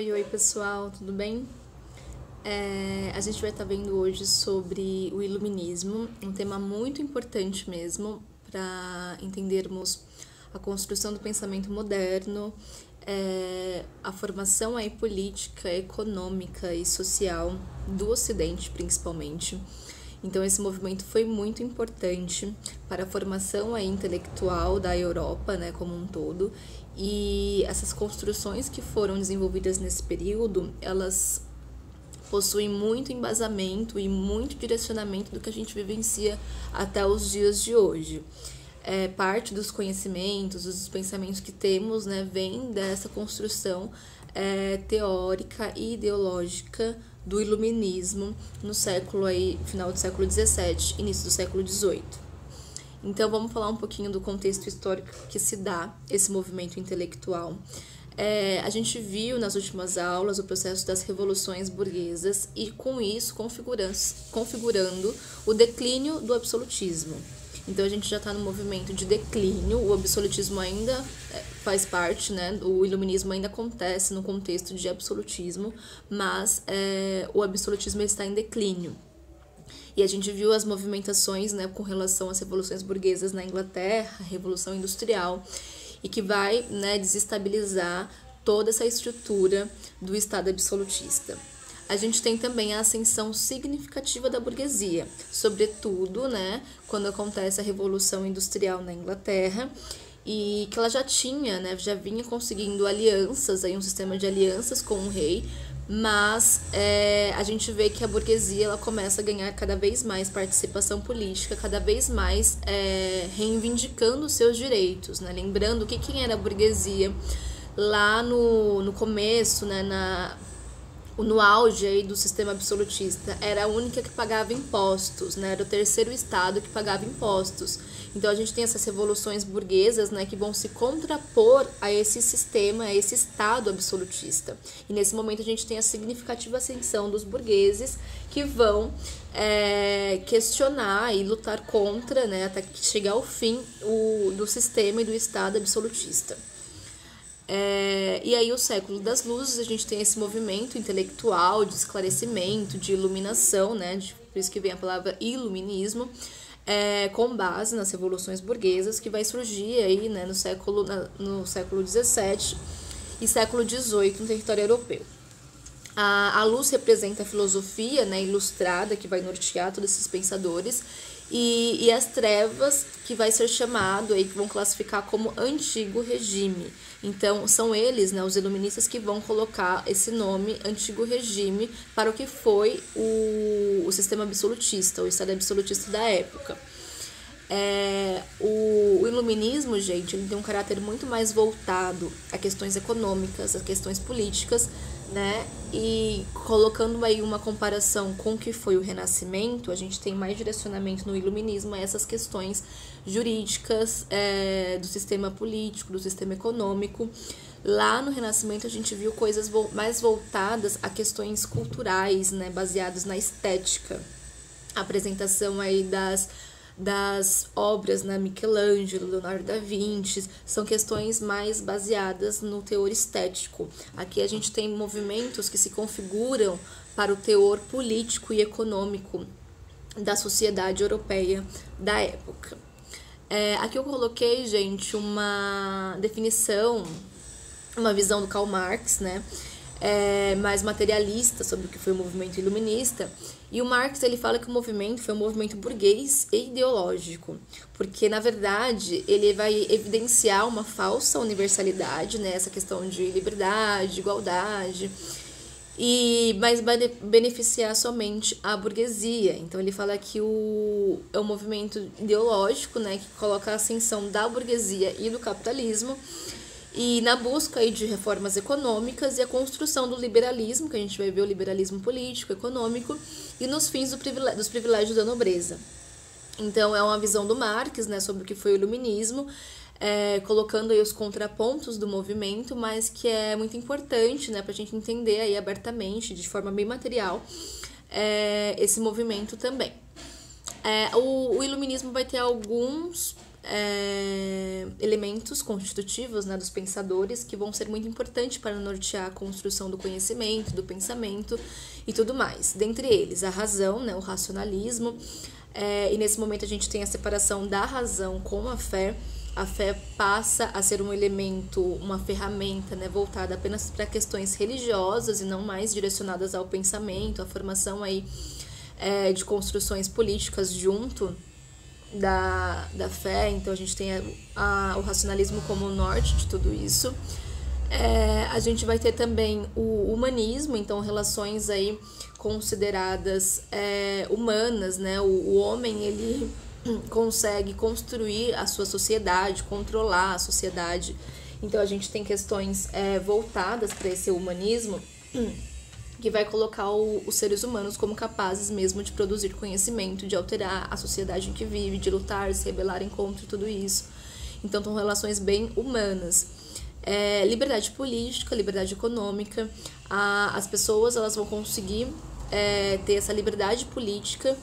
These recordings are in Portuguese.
Oi pessoal, tudo bem? A gente vai estar vendo hoje sobre o iluminismo, um tema muito importante mesmo para entendermos a construção do pensamento moderno, a formação aí política, econômica e social do Ocidente principalmente. Então esse movimento foi muito importante para a formação aí intelectual da Europa, né, como um todo, e essas construções que foram desenvolvidas nesse período, elas possuem muito embasamento e muito direcionamento do que a gente vivencia até os dias de hoje. Parte dos conhecimentos, dos pensamentos que temos, né, vem dessa construção teórica e ideológica do iluminismo no século aí, final do século XVII, início do século XVIII. Então vamos falar um pouquinho do contexto histórico que se dá esse movimento intelectual. A gente viu nas últimas aulas o processo das revoluções burguesas e com isso configurando o declínio do absolutismo. Então a gente já está no movimento de declínio, o absolutismo ainda faz parte, né? O iluminismo ainda acontece no contexto de absolutismo, mas o absolutismo está em declínio. E a gente viu as movimentações, né, com relação às revoluções burguesas na Inglaterra, a Revolução Industrial, e que vai, né, desestabilizar toda essa estrutura do Estado absolutista. A gente tem também a ascensão significativa da burguesia, sobretudo, né, quando acontece a Revolução Industrial na Inglaterra, e que ela já tinha, né, já vinha conseguindo alianças, aí um sistema de alianças com o rei, mas a gente vê que a burguesia ela começa a ganhar cada vez mais participação política, cada vez mais reivindicando os seus direitos, né? Lembrando que quem era a burguesia lá no começo, né, no auge aí do sistema absolutista, era a única que pagava impostos, né? Era o terceiro estado que pagava impostos. Então a gente tem essas revoluções burguesas, né, que vão se contrapor a esse sistema, a esse estado absolutista. E nesse momento a gente tem a significativa ascensão dos burgueses que vão questionar e lutar contra, né, até que chegar ao fim do sistema e do estado absolutista. E aí o século das luzes, a gente tem esse movimento intelectual de esclarecimento, de iluminação, né, por isso que vem a palavra iluminismo, com base nas revoluções burguesas, que vai surgir aí, né, no século XVII e século XVIII no território europeu. A luz representa a filosofia, né, ilustrada, que vai nortear todos esses pensadores, e as trevas, que vai ser chamado, aí, que vão classificar como antigo regime. Então, são eles, né, os iluministas, que vão colocar esse nome, antigo regime, para o que foi o sistema absolutista, o estado absolutista da época. O iluminismo, gente, ele tem um caráter muito mais voltado a questões econômicas, a questões políticas, né? E colocando aí uma comparação com o que foi o Renascimento, a gente tem mais direcionamento no iluminismo a essas questões jurídicas, do sistema político, do sistema econômico. Lá no Renascimento a gente viu coisas mais voltadas a questões culturais, né? Baseadas na estética. A apresentação aí das obras, né, Michelangelo, Leonardo da Vinci, são questões mais baseadas no teor estético. Aqui a gente tem movimentos que se configuram para o teor político e econômico da sociedade europeia da época. Aqui eu coloquei, gente, uma definição, uma visão do Karl Marx, né, mais materialista sobre o que foi o movimento iluminista. E o Marx, ele fala que o movimento foi um movimento burguês e ideológico, porque, na verdade, ele vai evidenciar uma falsa universalidade, né, essa questão de liberdade, de igualdade, mas vai beneficiar somente a burguesia. Então, ele fala que é um movimento ideológico, né, que coloca a ascensão da burguesia e do capitalismo, e na busca aí de reformas econômicas e a construção do liberalismo, que a gente vai ver o liberalismo político, econômico, e nos fins dos privilégios da nobreza. Então, é uma visão do Marx, né, sobre o que foi o iluminismo, colocando aí os contrapontos do movimento, mas que é muito importante, né, para a gente entender aí abertamente, de forma bem material, esse movimento também. O iluminismo vai ter alguns elementos constitutivos, né, dos pensadores que vão ser muito importantes para nortear a construção do conhecimento, do pensamento e tudo mais. Dentre eles, a razão, né, o racionalismo, e nesse momento a gente tem a separação da razão com a fé. A fé passa a ser um elemento, uma ferramenta, né, voltada apenas para questões religiosas e não mais direcionadas ao pensamento, à formação aí, de construções políticas junto da fé. Então a gente tem o racionalismo como o norte de tudo isso. A gente vai ter também o humanismo, então relações aí consideradas humanas, né? O homem, ele consegue construir a sua sociedade, controlar a sociedade. Então a gente tem questões voltadas para esse humanismo, que vai colocar os seres humanos como capazes mesmo de produzir conhecimento, de alterar a sociedade em que vive, de lutar, se rebelar contra tudo isso. Então são relações bem humanas. Liberdade política, liberdade econômica. As pessoas, elas vão conseguir ter essa liberdade política,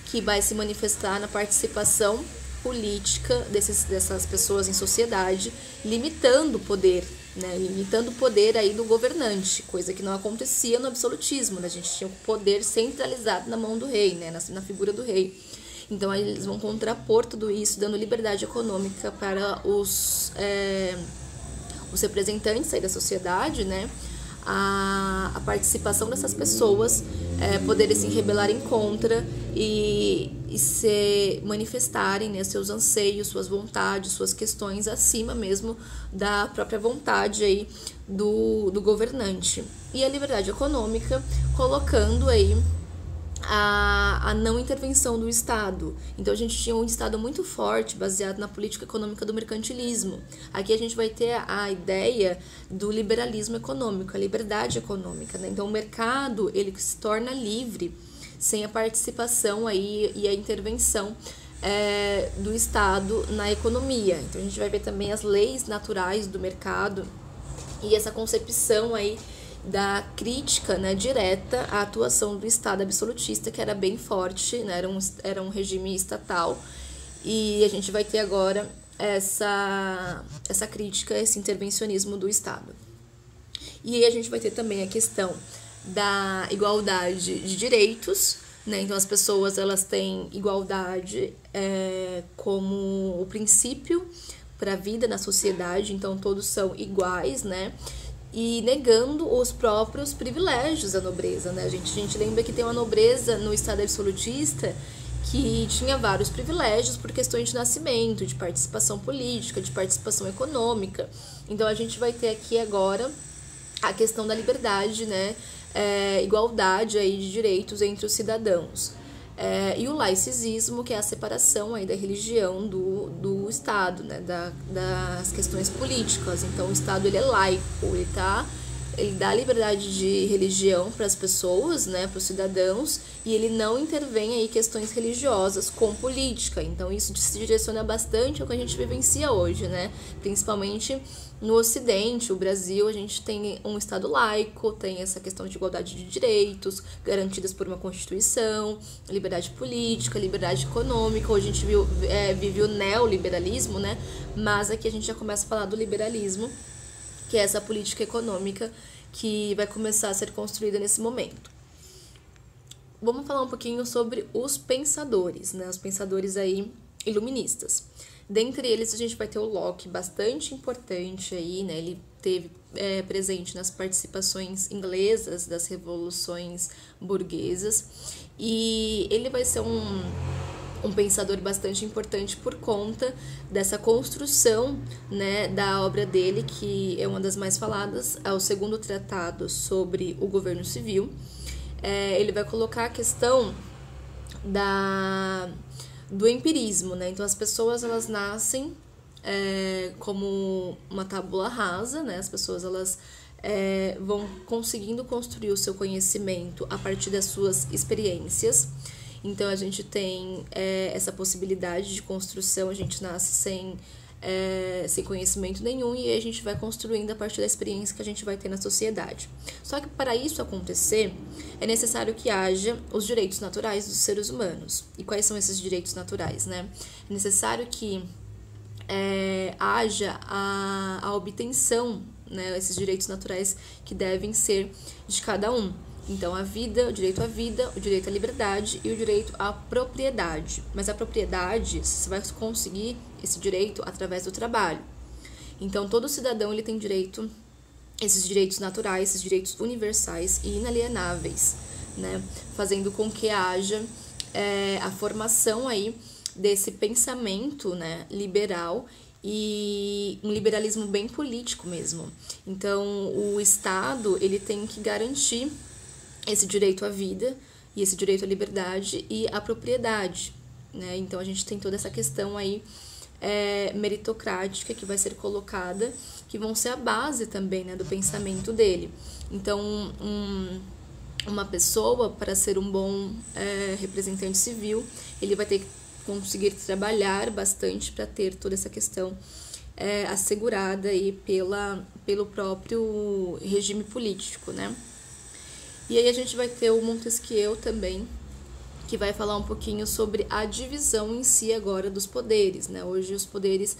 que vai se manifestar na participação política dessas pessoas em sociedade, limitando o poder, né? Limitando o poder aí do governante, coisa que não acontecia no absolutismo, né? A gente tinha o poder centralizado na mão do rei, né? Na figura do rei. Então eles vão contrapor tudo isso, dando liberdade econômica para os representantes aí da sociedade, né? A participação dessas pessoas poderem se rebelarem contra e se manifestarem, né, seus anseios, suas vontades, suas questões acima mesmo da própria vontade aí do governante. E a liberdade econômica, colocando aí a não intervenção do Estado. Então a gente tinha um Estado muito forte, baseado na política econômica do mercantilismo. Aqui a gente vai ter a ideia do liberalismo econômico, a liberdade econômica, né? Então o mercado, ele se torna livre sem a participação aí e a intervenção do Estado na economia. Então a gente vai ver também as leis naturais do mercado e essa concepção aí da crítica, né, direta à atuação do Estado absolutista, que era bem forte, né, era um regime estatal, e a gente vai ter agora essa crítica, esse intervencionismo do Estado. E aí a gente vai ter também a questão da igualdade de direitos, né, então as pessoas, elas têm igualdade como o princípio para a vida na sociedade, então todos são iguais, né, e negando os próprios privilégios da nobreza, né? A gente lembra que tem uma nobreza no Estado absolutista que tinha vários privilégios por questões de nascimento, de participação política, de participação econômica. Então a gente vai ter aqui agora a questão da liberdade, né? Igualdade aí de direitos entre os cidadãos. E o laicismo, que é a separação aí da religião do Estado, né, das questões políticas. Então o Estado, ele é laico, ele dá liberdade de religião para as pessoas, né, para os cidadãos, e ele não intervém aí em questões religiosas com política. Então isso se direciona bastante ao que a gente vivencia hoje, né, principalmente no Ocidente, o Brasil, a gente tem um Estado laico, tem essa questão de igualdade de direitos, garantidas por uma Constituição, liberdade política, liberdade econômica. Hoje a gente vive o neoliberalismo, né? Mas aqui a gente já começa a falar do liberalismo, que é essa política econômica que vai começar a ser construída nesse momento. Vamos falar um pouquinho sobre os pensadores, né? Os pensadores aí iluministas. Dentre eles, a gente vai ter o Locke, bastante importante aí, né? Ele teve presente nas participações inglesas das revoluções burguesas, e ele vai ser um pensador bastante importante por conta dessa construção, né, da obra dele, que é uma das mais faladas, é o segundo tratado sobre o governo civil. Ele vai colocar a questão do empirismo, né? Então as pessoas, elas nascem como uma tábula rasa, né? As pessoas, elas vão conseguindo construir o seu conhecimento a partir das suas experiências. Então a gente tem essa possibilidade de construção, a gente nasce sem conhecimento nenhum, e a gente vai construindo a partir da experiência que a gente vai ter na sociedade. Só que para isso acontecer, é necessário que haja os direitos naturais dos seres humanos. E quais são esses direitos naturais, né? É necessário que haja a obtenção, né, esses direitos naturais que devem ser de cada um. Então, a vida, o direito à liberdade e o direito à propriedade. Mas a propriedade, você vai conseguir esse direito através do trabalho. Então, todo cidadão ele tem direito, esses direitos naturais, esses direitos universais e inalienáveis, né? Fazendo com que haja a formação aí desse pensamento, né, liberal e um liberalismo bem político mesmo. Então, o Estado ele tem que garantir esse direito à vida e esse direito à liberdade e à propriedade, né? Então a gente tem toda essa questão aí meritocrática que vai ser colocada, que vão ser a base também, né, do pensamento dele. Então uma pessoa, para ser um bom representante civil, ele vai ter que conseguir trabalhar bastante para ter toda essa questão assegurada aí pelo próprio regime político, né? E aí a gente vai ter o Montesquieu também, que vai falar um pouquinho sobre a divisão em si agora dos poderes, né? Hoje os poderes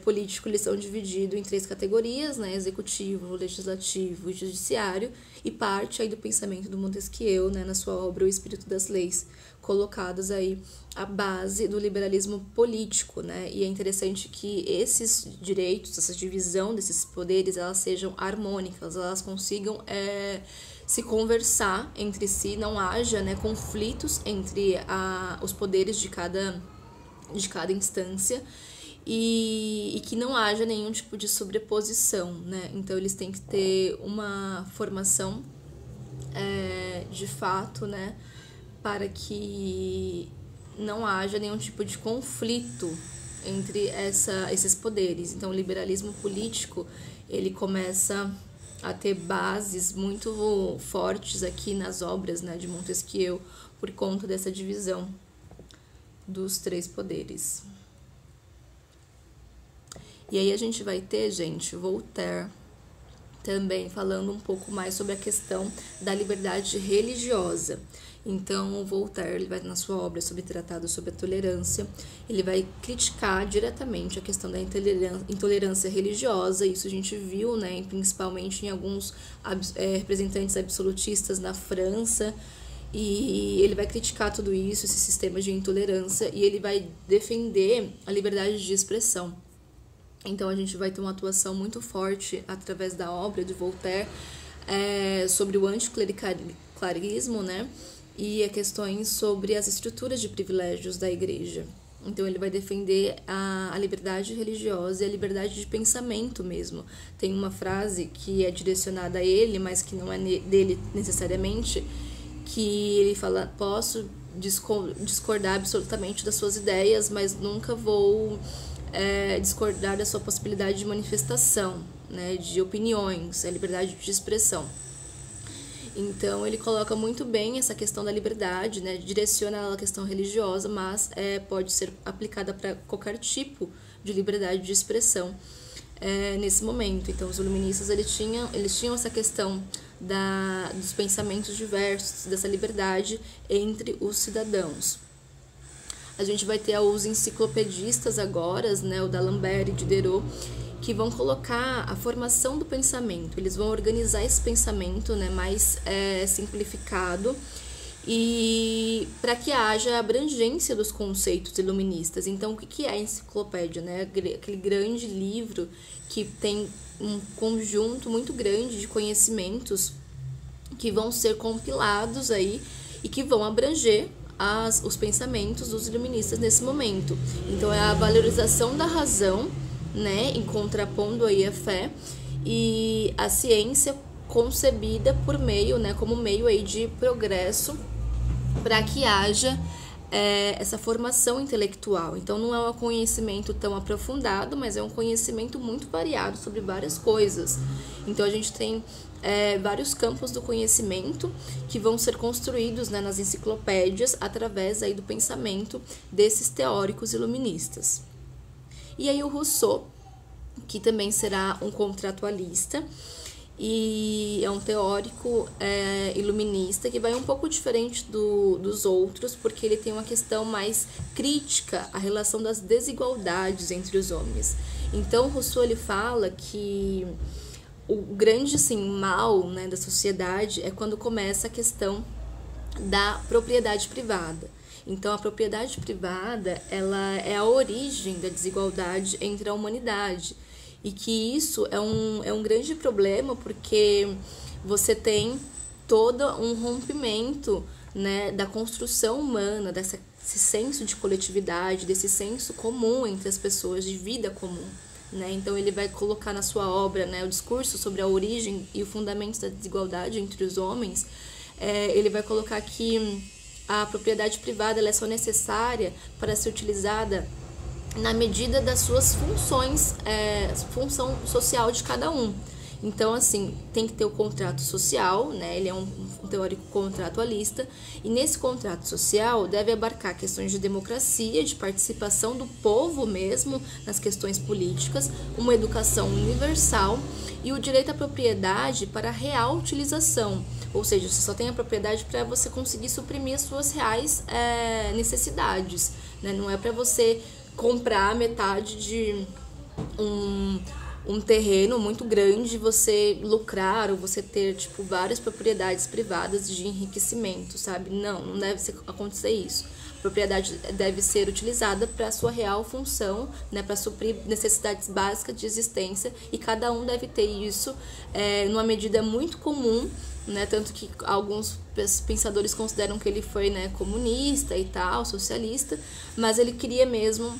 políticos eles são divididos em 3 categorias, né? Executivo, legislativo e judiciário, e parte aí do pensamento do Montesquieu, né, na sua obra O Espírito das Leis, colocadas aí a base do liberalismo político, né? E é interessante que esses direitos, essa divisão desses poderes, elas sejam harmônicas, elas consigam se conversar entre si, não haja, né, conflitos entre os poderes de cada instância e que não haja nenhum tipo de sobreposição, né? Então eles têm que ter uma formação de fato, né, para que não haja nenhum tipo de conflito entre esses poderes. Então o liberalismo político ele começa a ter bases muito fortes aqui nas obras, né, de Montesquieu, por conta dessa divisão dos 3 poderes. E aí a gente vai ter, gente, Voltaire também falando um pouco mais sobre a questão da liberdade religiosa. Então, o Voltaire, ele vai, na sua obra sobre Tratado sobre a Tolerância, ele vai criticar diretamente a questão da intolerância religiosa. Isso a gente viu, né, principalmente em alguns representantes absolutistas na França, e ele vai criticar tudo isso, esse sistema de intolerância, e ele vai defender a liberdade de expressão. Então, a gente vai ter uma atuação muito forte através da obra de Voltaire sobre o anticlericalismo, né? E questões sobre as estruturas de privilégios da igreja. Então, ele vai defender a liberdade religiosa e a liberdade de pensamento mesmo. Tem uma frase que é direcionada a ele, mas que não é dele necessariamente, que ele fala: posso discordar absolutamente das suas ideias, mas nunca vou discordar da sua possibilidade de manifestação, né, de opiniões, a liberdade de expressão. Então, ele coloca muito bem essa questão da liberdade, né, direciona a questão religiosa, mas pode ser aplicada para qualquer tipo de liberdade de expressão nesse momento. Então, os iluministas eles tinham essa questão dos pensamentos diversos, dessa liberdade entre os cidadãos. A gente vai ter os enciclopedistas agora, né, o d'Alembert e Diderot, que vão colocar a formação do pensamento. Eles vão organizar esse pensamento, né, mais simplificado, e para que haja abrangência dos conceitos iluministas. Então, o que é a enciclopédia, né? Aquele grande livro que tem um conjunto muito grande de conhecimentos que vão ser compilados aí e que vão abranger os pensamentos dos iluministas nesse momento. Então, é a valorização da razão, né, em contrapondo aí a fé, e a ciência concebida por meio, né, como meio aí de progresso, para que haja essa formação intelectual. Então, não é um conhecimento tão aprofundado, mas é um conhecimento muito variado sobre várias coisas. Então, a gente tem vários campos do conhecimento que vão ser construídos, né, nas enciclopédias através aí do pensamento desses teóricos iluministas. E aí o Rousseau, que também será um contratualista, e é um teórico iluminista que vai um pouco diferente dos outros, porque ele tem uma questão mais crítica à relação das desigualdades entre os homens. Então, Rousseau ele fala que o grande assim, mal, né, da sociedade é quando começa a questão da propriedade privada. Então, a propriedade privada ela é a origem da desigualdade entre a humanidade. E que isso é um grande problema, porque você tem todo um rompimento, né, da construção humana, desse senso de coletividade, desse senso comum entre as pessoas, de vida comum. Né? Então, ele vai colocar na sua obra, né, o discurso sobre a origem e o fundamento da desigualdade entre os homens. Ele vai colocar que a propriedade privada ela é só necessária para ser utilizada na medida das suas funções, função social de cada um. Então, assim, tem que ter o contrato social, né? Ele é um teórico contratualista, e nesse contrato social deve abarcar questões de democracia, de participação do povo mesmo nas questões políticas, uma educação universal e o direito à propriedade para a real utilização. Ou seja, você só tem a propriedade para você conseguir suprimir as suas reais necessidades, né? Não é para você comprar metade de um terreno muito grande, você lucrar ou você ter tipo várias propriedades privadas de enriquecimento, sabe? Não deve acontecer isso. A propriedade deve ser utilizada para a sua real função, né, para suprir necessidades básicas de existência, e cada um deve ter isso numa medida muito comum, né, tanto que alguns pensadores consideram que ele foi, né, comunista e tal, socialista, mas ele queria mesmo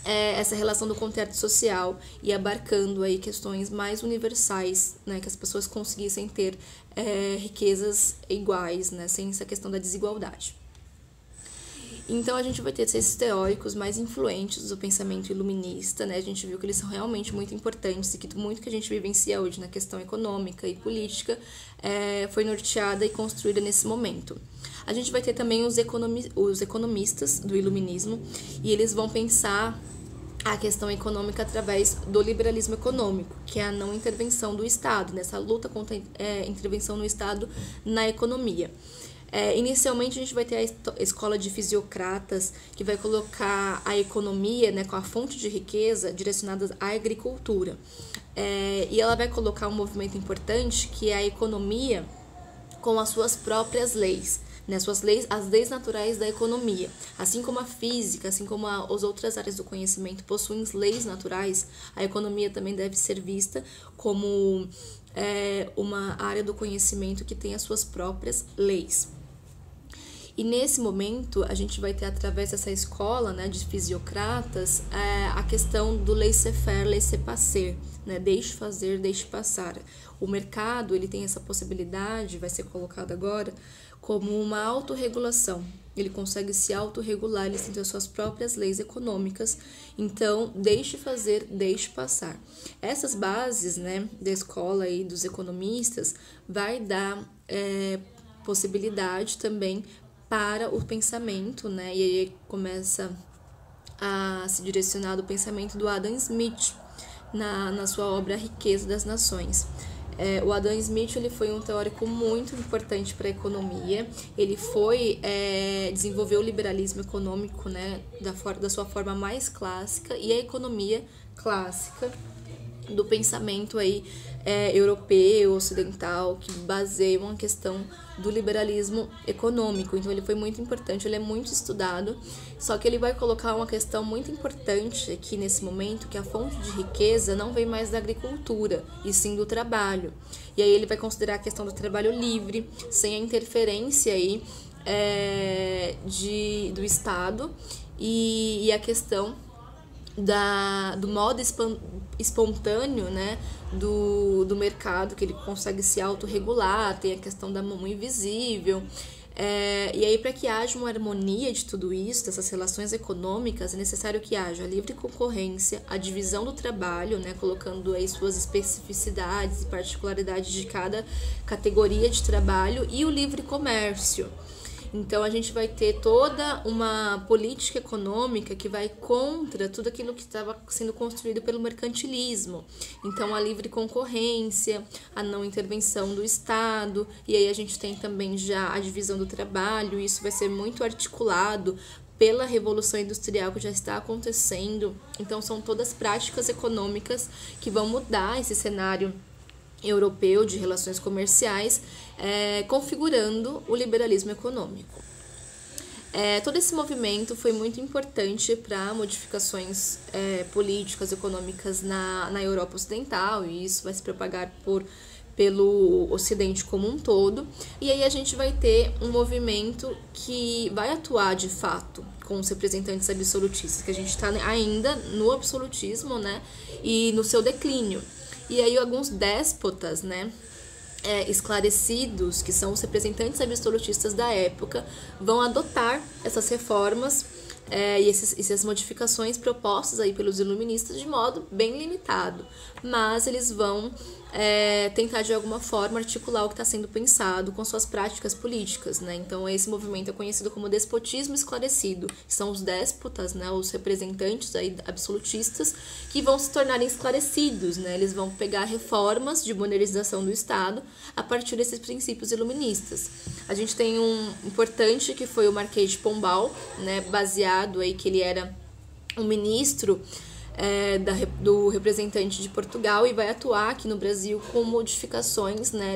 essa relação do contrato social e abarcando aí questões mais universais, né, que as pessoas conseguissem ter riquezas iguais, né, sem essa questão da desigualdade. Então, a gente vai ter esses teóricos mais influentes do pensamento iluminista, né? A gente viu que eles são realmente muito importantes e que muito que a gente vivencia hoje na questão econômica e política foi norteada e construída nesse momento. A gente vai ter também os economistas do iluminismo, e eles vão pensar a questão econômica através do liberalismo econômico, que é a não intervenção do Estado, nessa luta contra a intervenção no Estado na economia. Inicialmente a gente vai ter a escola de fisiocratas, que vai colocar a economia, né, com a fonte de riqueza direcionada à agricultura, e ela vai colocar um movimento importante que é a economia com as suas próprias leis, né, as leis naturais da economia. Assim como a física, assim como as outras áreas do conhecimento possuem leis naturais, a economia também deve ser vista como uma área do conhecimento que tem as suas próprias leis. E nesse momento, a gente vai ter, através dessa escola, né, de fisiocratas, a questão do laissez-faire, laissez-passer, né, deixe fazer, deixe passar. O mercado ele tem essa possibilidade, vai ser colocado agora, como uma autorregulação. Ele consegue se autorregular, ele tem as suas próprias leis econômicas, então deixe fazer, deixe passar. Essas bases, né, da escola e dos economistas vai dar possibilidade também para o pensamento, né? E aí começa a se direcionar do pensamento do Adam Smith na sua obra A Riqueza das Nações. O Adam Smith ele foi um teórico muito importante para a economia. Ele desenvolveu o liberalismo econômico, né, da sua forma mais clássica, e a economia clássica do pensamento aí, europeu, ocidental, que baseiam a questão do liberalismo econômico. Então ele foi muito importante, ele é muito estudado, só que ele vai colocar uma questão muito importante aqui nesse momento, que a fonte de riqueza não vem mais da agricultura, e sim do trabalho. E aí ele vai considerar a questão do trabalho livre, sem a interferência aí, do Estado, e a questão do modo espontâneo, né, do mercado, que ele consegue se autorregular, tem a questão da mão invisível. E aí, para que haja uma harmonia de tudo isso, dessas relações econômicas, é necessário que haja a livre concorrência, a divisão do trabalho, né, colocando aí suas especificidades e particularidades de cada categoria de trabalho, e o livre comércio. Então a gente vai ter toda uma política econômica que vai contra tudo aquilo que estava sendo construído pelo mercantilismo. Então a livre concorrência, a não intervenção do Estado, e aí a gente tem também já a divisão do trabalho, isso vai ser muito articulado pela Revolução Industrial que já está acontecendo. Então são todas práticas econômicas que vão mudar esse cenário europeu de relações comerciais, configurando o liberalismo econômico. Todo esse movimento foi muito importante para modificações políticas, econômicas na Europa Ocidental, e isso vai se propagar pelo Ocidente como um todo. E aí a gente vai ter um movimento que vai atuar de fato com os representantes absolutistas, que a gente está ainda no absolutismo, né, e no seu declínio. E aí alguns déspotas, né, esclarecidos, que são os representantes absolutistas da época, vão adotar essas reformas e essas modificações propostas aí pelos iluministas de modo bem limitado, mas eles vão tentar de alguma forma articular o que está sendo pensado com suas práticas políticas, né? Então esse movimento é conhecido como despotismo esclarecido, que são os déspotas, né, os representantes aí absolutistas que vão se tornarem esclarecidos, né? Eles vão pegar reformas de modernização do Estado a partir desses princípios iluministas. A gente tem um importante que foi o Marquês de Pombal, né, baseado aí que ele era um ministro do representante de Portugal, e vai atuar aqui no Brasil com modificações, né,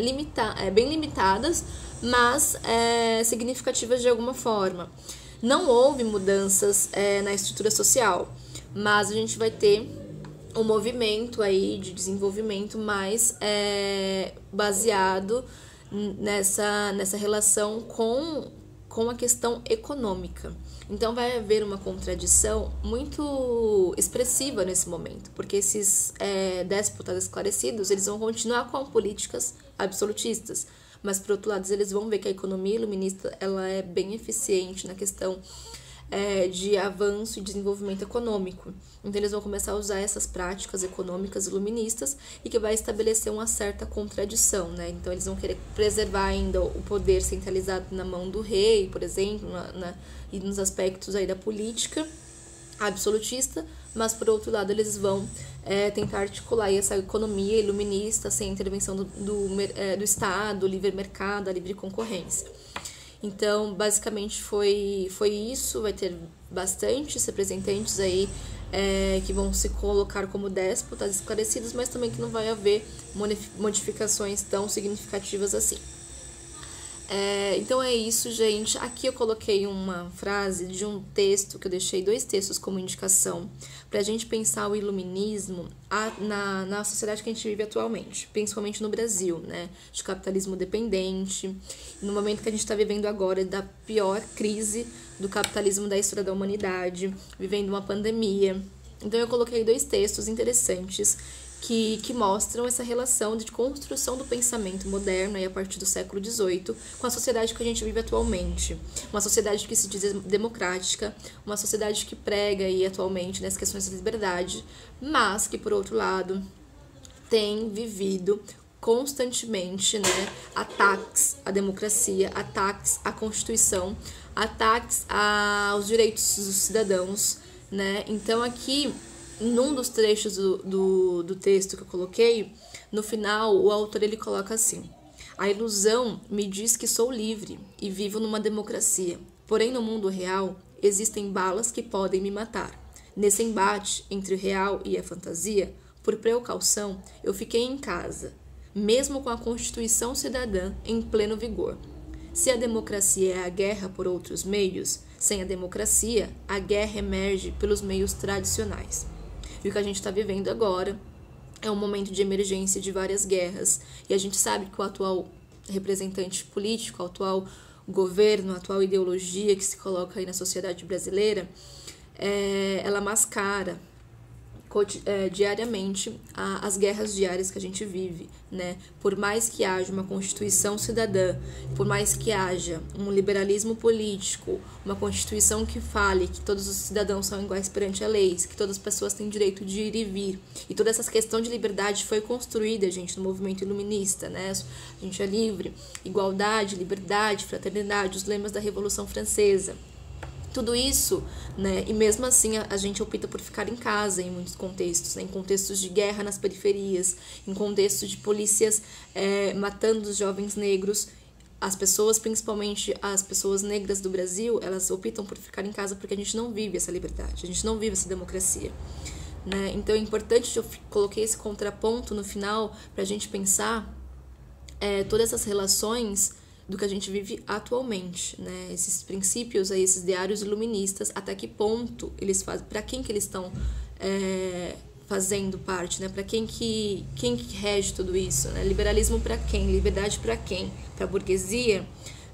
bem limitadas, mas significativas de alguma forma. Não houve mudanças na estrutura social, mas a gente vai ter um movimento aí de desenvolvimento mais baseado nessa relação com a questão econômica. Então vai haver uma contradição muito expressiva nesse momento, porque esses déspotas esclarecidos, eles vão continuar com políticas absolutistas, mas por outro lado eles vão ver que a economia iluminista ela é bem eficiente na questão de avanço e desenvolvimento econômico. Então eles vão começar a usar essas práticas econômicas iluministas e que vai estabelecer uma certa contradição, né? Então eles vão querer preservar ainda o poder centralizado na mão do rei, por exemplo, e nos aspectos aí da política absolutista, mas por outro lado eles vão tentar articular essa economia iluminista sem intervenção do Estado, livre mercado, a livre concorrência. Então, basicamente foi isso, vai ter bastantes representantes aí que vão se colocar como déspotas esclarecidos, mas também que não vai haver modificações tão significativas assim. Então é isso, gente. Aqui eu coloquei uma frase de um texto, que eu deixei 2 textos como indicação, para a gente pensar o iluminismo na sociedade que a gente vive atualmente, principalmente no Brasil, né? De capitalismo dependente, no momento que a gente está vivendo agora da pior crise do capitalismo da história da humanidade, vivendo uma pandemia. Então eu coloquei 2 textos interessantes que mostram essa relação de construção do pensamento moderno aí a partir do século XVIII com a sociedade que a gente vive atualmente. Uma sociedade que se diz democrática, uma sociedade que prega aí atualmente nas questões da liberdade, mas que, por outro lado, tem vivido constantemente, né, ataques à democracia, ataques à Constituição, ataques aos direitos dos cidadãos, né? Então aqui, num dos trechos do texto que eu coloquei, no final o autor ele coloca assim: a ilusão me diz que sou livre e vivo numa democracia, porém no mundo real existem balas que podem me matar. Nesse embate entre o real e a fantasia, por precaução, eu fiquei em casa, mesmo com a Constituição cidadã em pleno vigor. Se a democracia é a guerra por outros meios, sem a democracia, a guerra emerge pelos meios tradicionais. E o que a gente está vivendo agora é um momento de emergência de várias guerras. E a gente sabe que o atual representante político, o atual governo, a atual ideologia que se coloca aí na sociedade brasileira, ela mascara diariamente as guerras diárias que a gente vive, né? Por mais que haja uma constituição cidadã, por mais que haja um liberalismo político, uma constituição que fale que todos os cidadãos são iguais perante a lei, que todas as pessoas têm direito de ir e vir, e toda essa questão de liberdade foi construída, gente, no movimento iluminista, né? A gente é livre, igualdade, liberdade, fraternidade, os lemas da Revolução Francesa. Tudo isso, né, e mesmo assim a gente opta por ficar em casa em muitos contextos, né, em contextos de guerra nas periferias, em contextos de polícias matando os jovens negros. As pessoas, principalmente as pessoas negras do Brasil, elas optam por ficar em casa porque a gente não vive essa liberdade, a gente não vive essa democracia, né? Então é importante que eu coloquei esse contraponto no final para a gente pensar todas essas relações do que a gente vive atualmente, né? Esses princípios aí, esses ideários iluministas, até que ponto eles fazem, para quem que eles estão fazendo parte, né? Para quem que rege tudo isso, né? Liberalismo para quem? Liberdade para quem? Para a burguesia,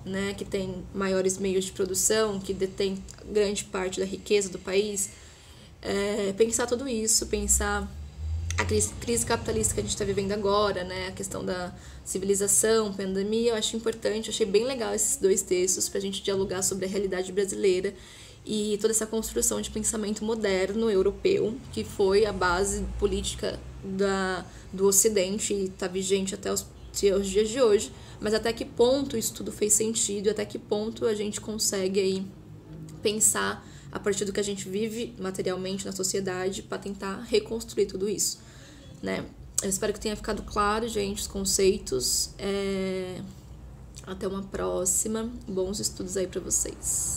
né? Que tem maiores meios de produção, que detém grande parte da riqueza do país. Pensar tudo isso, pensar a crise capitalista que a gente está vivendo agora, né? A questão da civilização, pandemia, eu acho importante, eu achei bem legal esses dois textos para a gente dialogar sobre a realidade brasileira e toda essa construção de pensamento moderno europeu, que foi a base política do Ocidente e está vigente até os dias de hoje, mas até que ponto isso tudo fez sentido e até que ponto a gente consegue aí pensar a partir do que a gente vive materialmente na sociedade para tentar reconstruir tudo isso, né? Eu espero que tenha ficado claro, gente, os conceitos. Até uma próxima. Bons estudos aí para vocês.